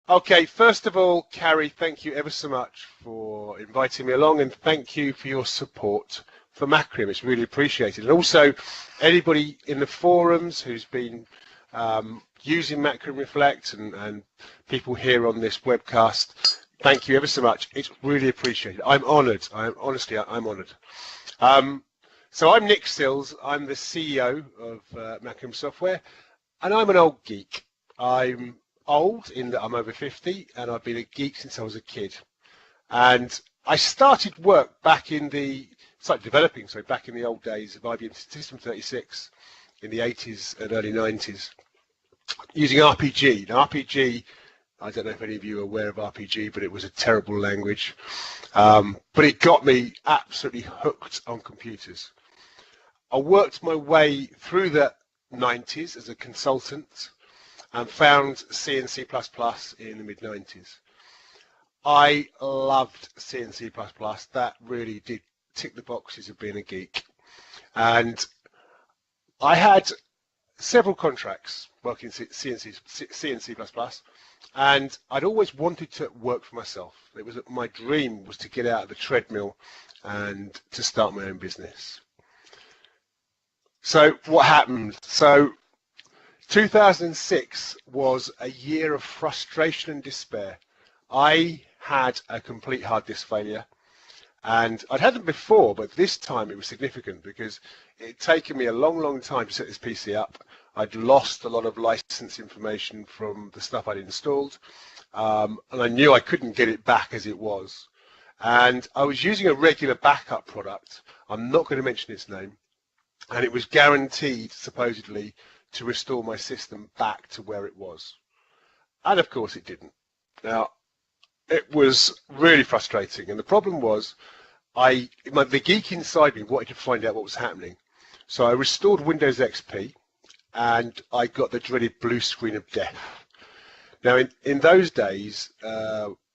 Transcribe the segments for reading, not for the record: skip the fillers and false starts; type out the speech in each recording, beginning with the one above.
Okay, first of all, Carrie, thank you ever so much for inviting me along, and thank you for your support for Macrium. It's really appreciated. And also, anybody in the forums who's been using Macrium Reflect and people here on this webcast, thank you ever so much. It's really appreciated. I'm honoured. Honestly, I'm honoured. So I'm Nick Sills. I'm the CEO of Macrium Software, and I'm an old geek. I'm old in that I'm over 50, and I've been a geek since I was a kid. And I started work back in the, started developing, so back in the old days of IBM System 36 in the 80s and early 90s, using RPG. Now RPG, I don't know if any of you are aware of RPG, but it was a terrible language. But it got me absolutely hooked on computers. I worked my way through the 90s as a consultant and found C and C++ in the mid-90s. I loved C and C++. That really did tick the boxes of being a geek. And I had several contracts working C and C++, and I'd always wanted to work for myself. It was my dream was to get out of the treadmill and to start my own business. So what happened? So 2006 was a year of frustration and despair. I had a complete hard disk failure, and I'd had them before, but this time it was significant because it had taken me a long time to set this PC up. I'd lost a lot of license information from the stuff I'd installed, and I knew I couldn't get it back as it was. And I was using a regular backup product. I'm not going to mention its name, and it was guaranteed, supposedly, to restore my system back to where it was. And of course it didn't. Now, it was really frustrating, and the problem was the geek inside me wanted to find out what was happening. So I restored Windows XP, and I got the dreaded blue screen of death. Now, in those days,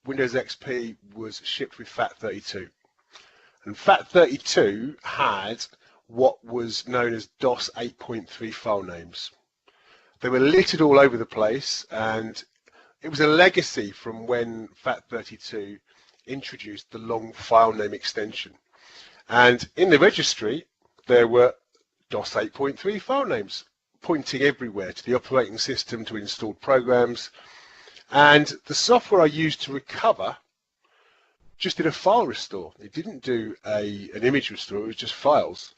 Windows XP was shipped with FAT32, and FAT32 had what was known as DOS 8.3 file names. They were littered all over the place, and it was a legacy from when FAT32 introduced the long file name extension. And in the registry, there were DOS 8.3 file names pointing everywhere to the operating system, to installed programs. And the software I used to recover just did a file restore. It didn't do an image restore, it was just files.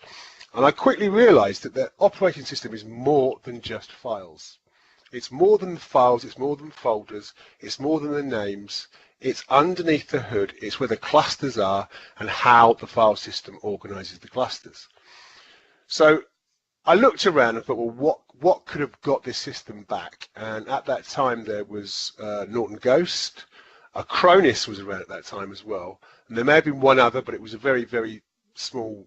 And I quickly realized that the operating system is more than just files. It's more than files, it's more than folders, it's more than the names, it's underneath the hood, it's where the clusters are and how the file system organizes the clusters. So I looked around and thought, well, what could have got this system back? And at that time there was Norton Ghost, Acronis was around at that time as well, and there may have been one other, but it was a very small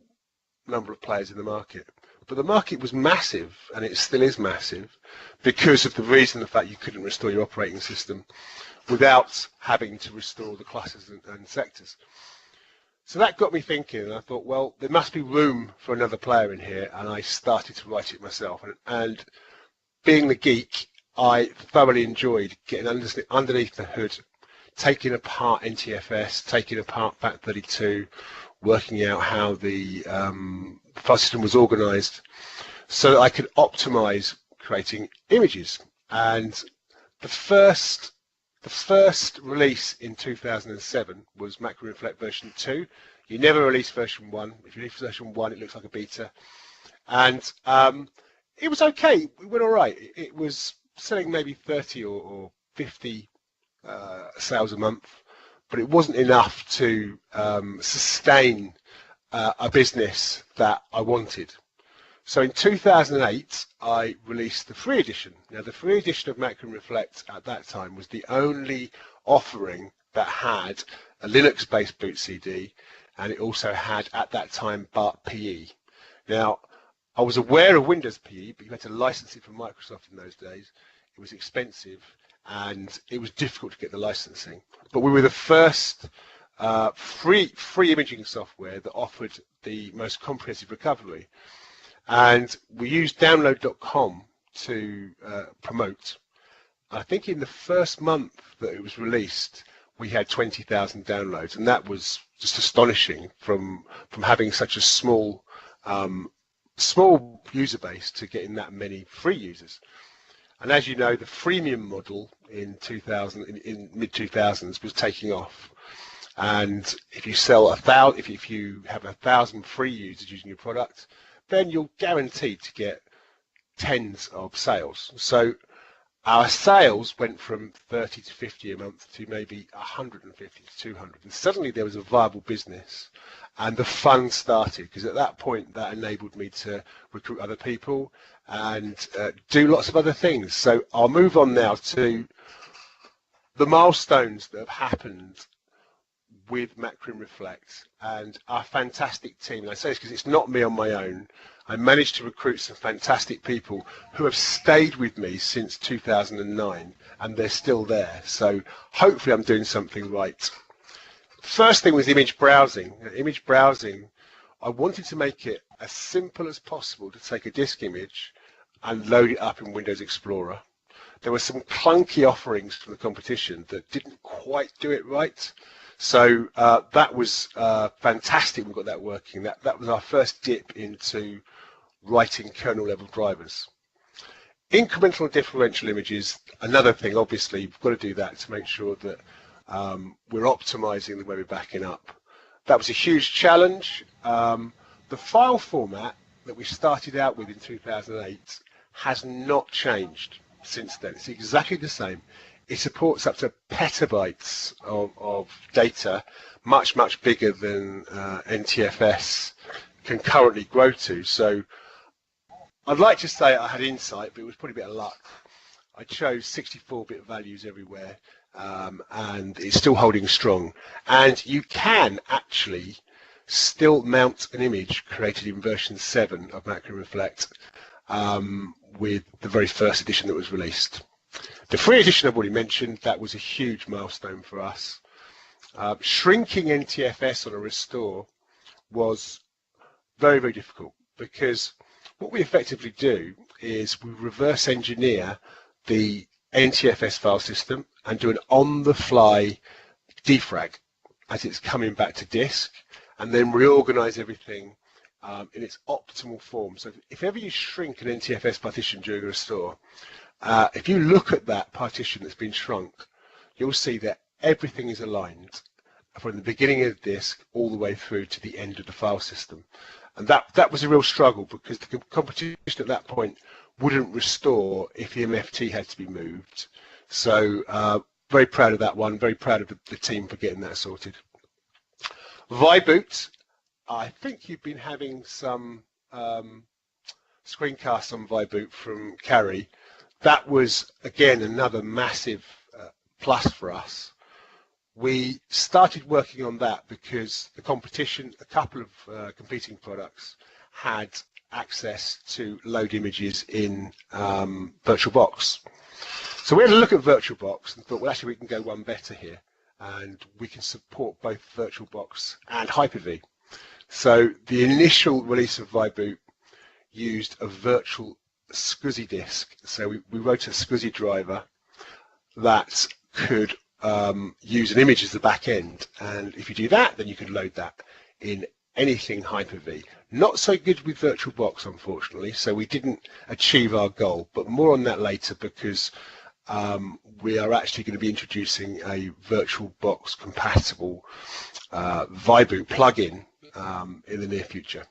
number of players in the market. But the market was massive, and it still is massive, because of the fact you couldn't restore your operating system without having to restore the clusters and sectors. So that got me thinking, and I thought, well, there must be room for another player in here, and I started to write it myself. And being the geek, I thoroughly enjoyed getting underneath the hood, taking apart NTFS, taking apart FAT32, working out how the file system was organized so that I could optimize creating images. And the first release in 2007 was Macrium Reflect version 2. You never release version 1. If you release version 1, it looks like a beta. And it was okay. It went all right. It was selling maybe 30 or 50 sales a month, but it wasn't enough to sustain a business that I wanted. So in 2008, I released the free edition. Now, the free edition of Macrium Reflect at that time was the only offering that had a Linux-based boot CD, and it also had, at that time, BART PE. Now, I was aware of Windows PE, but you had to license it from Microsoft in those days. It was expensive, and it was difficult to get the licensing. But we were the first free imaging software that offered the most comprehensive recovery. And we used download.com to promote. I think in the first month that it was released, we had 20,000 downloads, and that was just astonishing from having such a small user base to getting that many free users. And as you know, the freemium model in mid 2000s was taking off. And if you sell if you have 1,000 free users using your product, then you're guaranteed to get tens of sales. So our sales went from 30 to 50 a month to maybe 150 to 200. And suddenly there was a viable business, and the fun started, because at that point that enabled me to recruit other people and do lots of other things. So I'll move on now to the milestones that have happened with Macrium Reflect and our fantastic team. And I say this because it's not me on my own. I managed to recruit some fantastic people who have stayed with me since 2009, and they're still there. So hopefully I'm doing something right. First thing was image browsing. Image browsing, I wanted to make it as simple as possible to take a disk image and load it up in Windows Explorer. There were some clunky offerings from the competition that didn't quite do it right. So that was fantastic. We got that working. That was our first dip into writing kernel level drivers. Incremental and differential images, another thing. Obviously, we've got to do that to make sure that we're optimizing the way we're backing up. That was a huge challenge. The file format that we started out with in 2008 has not changed since then. It's exactly the same. It supports up to petabytes of data, much, much bigger than NTFS can currently grow to. So I'd like to say I had insight, but it was probably a bit of luck. I chose 64-bit values everywhere, and it's still holding strong. And you can actually still mount an image created in version 7 of Macrium Reflect with the very first edition that was released. The free edition I've already mentioned, that was a huge milestone for us. Shrinking NTFS on a restore was very, very difficult, because what we effectively do is we reverse engineer the NTFS file system and do an on-the-fly defrag as it's coming back to disk, and then reorganize everything in its optimal form. So if ever you shrink an NTFS partition during a restore, if you look at that partition that's been shrunk, you'll see that everything is aligned from the beginning of the disk all the way through to the end of the file system. And that was a real struggle, because the competition at that point wouldn't restore if the MFT had to be moved. So very proud of that one, very proud of the team for getting that sorted. Vyboot, I think you've been having some screencasts on Vyboot from Carrie. That was, again, another massive plus for us. We started working on that because the competition, a couple of competing products, had access to load images in VirtualBox. So we had a look at VirtualBox and thought, well, actually we can go one better here, and we can support both VirtualBox and Hyper-V. So the initial release of Vyboot used a virtual SCSI disk. So we wrote a SCSI driver that could use an image as the back end, and if you do that, then you can load that in anything Hyper-V. Not so good with VirtualBox, unfortunately, so we didn't achieve our goal, but more on that later, because we are actually going to be introducing a VirtualBox compatible Vyboot plugin in the near future.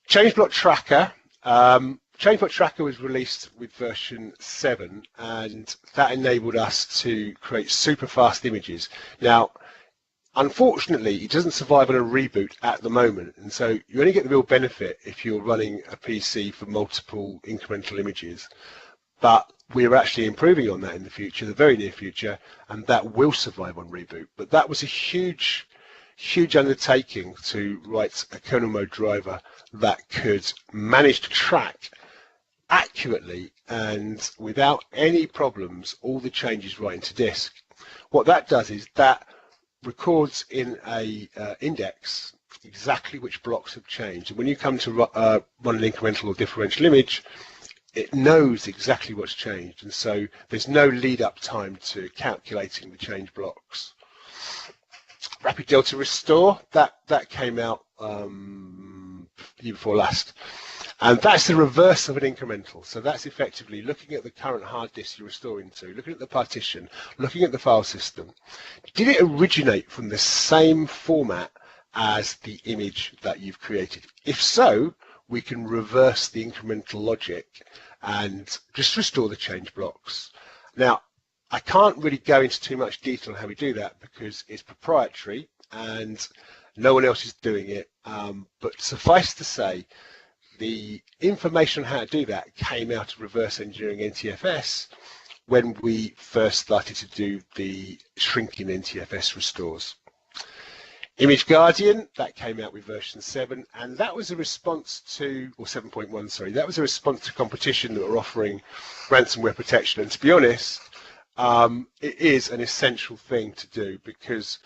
Changeblock Tracker. Changeblock Tracker was released with version 7, and that enabled us to create super fast images. Now, unfortunately, it doesn't survive on a reboot at the moment, and so you only get the real benefit if you're running a PC for multiple incremental images. But we're actually improving on that in the future, the very near future, and that will survive on reboot. But that was a huge undertaking to write a kernel mode driver that could manage to track accurately and without any problems all the changes right into disk. What that does is that records in a index exactly which blocks have changed, and when you come to run an incremental or differential image, it knows exactly what's changed, and so there's no lead up time to calculating the change blocks. Rapid Delta Restore, that came out year before last, and that's the reverse of an incremental. So that's effectively looking at the current hard disk you're restoring to, looking at the partition, looking at the file system. Did it originate from the same format as the image that you've created? If so, we can reverse the incremental logic and just restore the change blocks. Now, I can't really go into too much detail on how we do that because it's proprietary and no one else is doing it. But suffice to say, the information on how to do that came out of reverse engineering NTFS when we first started to do the shrinking NTFS restores. Image Guardian, that came out with version 7, and that was a response to, or 7.1, sorry, that was a response to competition that were offering ransomware protection. And to be honest, it is an essential thing to do because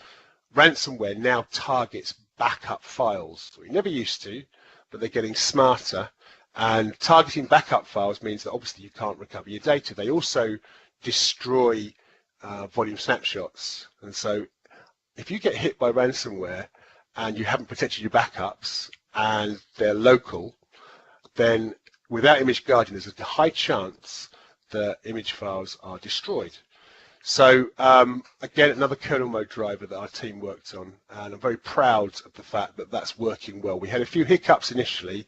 ransomware now targets backup files. We never used to, but they're getting smarter. And targeting backup files means that obviously you can't recover your data. They also destroy volume snapshots. And so if you get hit by ransomware and you haven't protected your backups and they're local, then without Image Guardian, there's a high chance the image files are destroyed. So again, another kernel mode driver that our team worked on, and I'm very proud of the fact that that's working well. We had a few hiccups initially,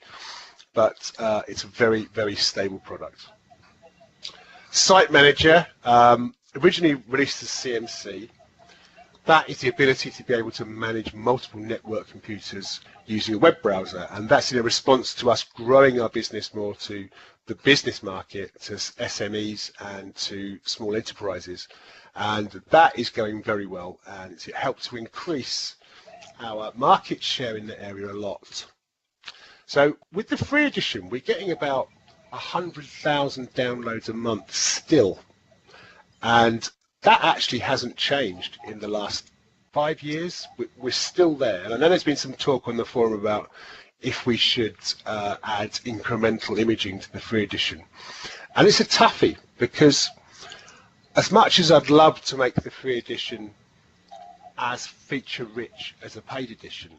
but it's a very, very stable product. Site Manager, originally released as CMC. That is the ability to be able to manage multiple network computers using a web browser, and that's in a response to us growing our business more to the business market, to SMEs and to small enterprises, and that is going very well, and it helped to increase our market share in the area a lot. So with the free edition, we're getting about 100,000 downloads a month still, and that actually hasn't changed in the last 5 years. We're still there. And I know there's been some talk on the forum about if we should add incremental imaging to the free edition. And it's a toughie because as much as I'd love to make the free edition as feature rich as a paid edition,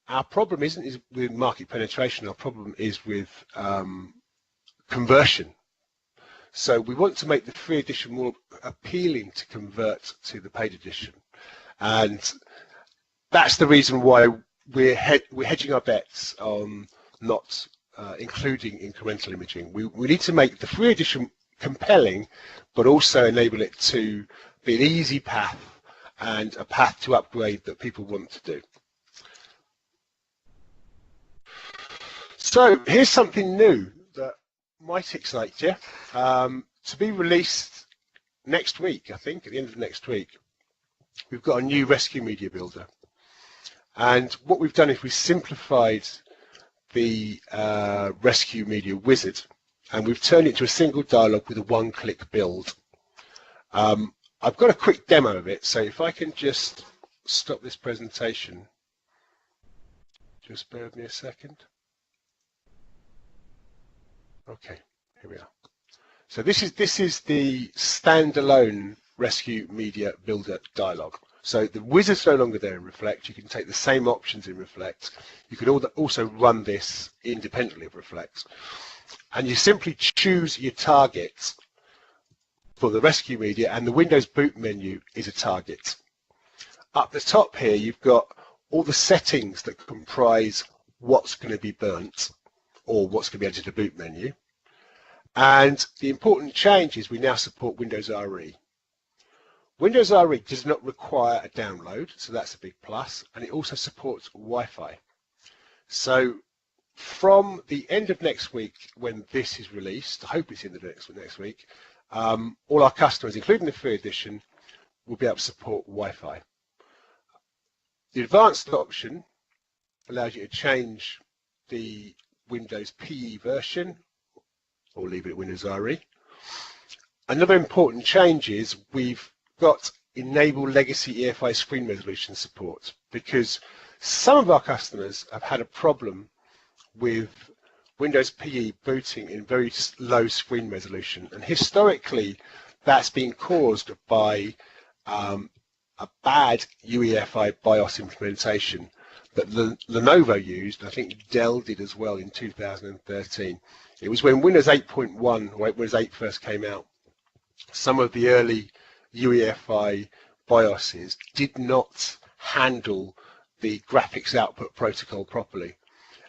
our problem isn't with market penetration, our problem is with conversion. So we want to make the free edition more appealing to convert to the paid edition. And that's the reason why we're hedging our bets on not including incremental imaging. We need to make the free edition compelling, but also enable it to be an easy path and a path to upgrade that people want to do. So here's something new that might excite you, to be released next week, I think, at the end of next week. We've got a new rescue media builder. And what we've done is we've simplified the rescue media wizard, and we've turned it into a single dialog with a one-click build. I've got a quick demo of it, so if I can just stop this presentation, just bear with me a second. Okay, here we are. So this is the standalone rescue media builder dialog. So the wizard's no longer there in Reflect. You can take the same options in Reflect. You can also run this independently of Reflect. And you simply choose your target for the rescue media, and the Windows boot menu is a target. Up the top here, you've got all the settings that comprise what's going to be burnt or what's going to be added to the boot menu. And the important change is we now support Windows RE. Windows RE does not require a download, so that's a big plus, and it also supports Wi-Fi. So from the end of next week, when this is released, I hope it's in the next week, all our customers, including the free edition, will be able to support Wi-Fi. The advanced option allows you to change the Windows PE version or leave it at Windows RE. Another important change is we've got enable legacy EFI screen resolution support, because some of our customers have had a problem with Windows PE booting in very low screen resolution, and historically that's been caused by a bad UEFI BIOS implementation that Lenovo used. I think Dell did as well in 2013. It was when Windows 8.1 or Windows 8 first came out. Some of the early UEFI BIOSes did not handle the graphics output protocol properly,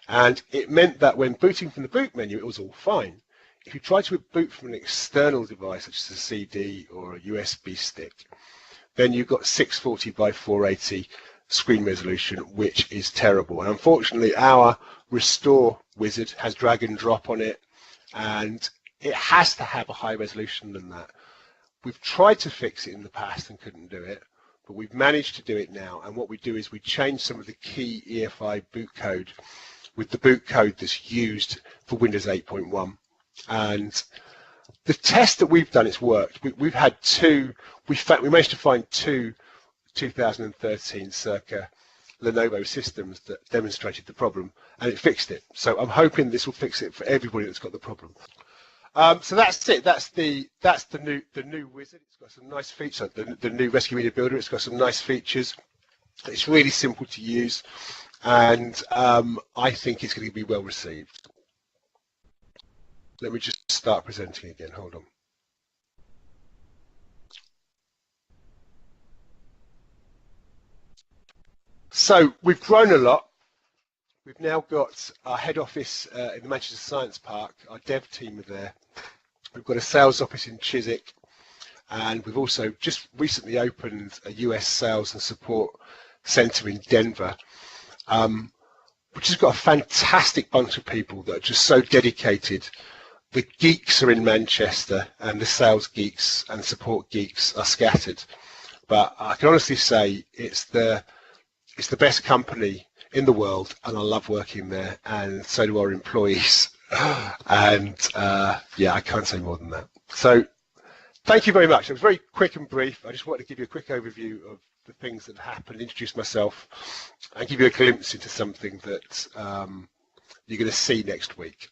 and it meant that when booting from the boot menu it was all fine. If you try to boot from an external device such as a CD or a USB stick, then you've got 640 by 480 screen resolution, which is terrible. And unfortunately our restore wizard has drag and drop on it, and it has to have a higher resolution than that. We've tried to fix it in the past and couldn't do it, but we've managed to do it now. And what we do is we change some of the key EFI boot code with the boot code that's used for Windows 8.1. And the test that we've done, it's worked. We've had two, we managed to find two 2013 circa Lenovo systems that demonstrated the problem, and it fixed it. So I'm hoping this will fix it for everybody that's got the problem. So that's it. That's the new wizard. It's got some nice features. The new Rescue Media Builder. It's got some nice features. It's really simple to use, and I think it's going to be well received. Let me just start presenting again. Hold on. So we've grown a lot. We've now got our head office in the Manchester Science Park. Our dev team are there. We've got a sales office in Chiswick, and we've also just recently opened a US sales and support centre in Denver, which has got a fantastic bunch of people that are just so dedicated. The geeks are in Manchester, and the sales geeks and support geeks are scattered. But I can honestly say it's the best company in the world, and I love working there, and so do our employees. And yeah, I can't say more than that. So thank you very much. It was very quick and brief. I just wanted to give you a quick overview of the things that happened, introduce myself, and give you a glimpse into something that you're going to see next week.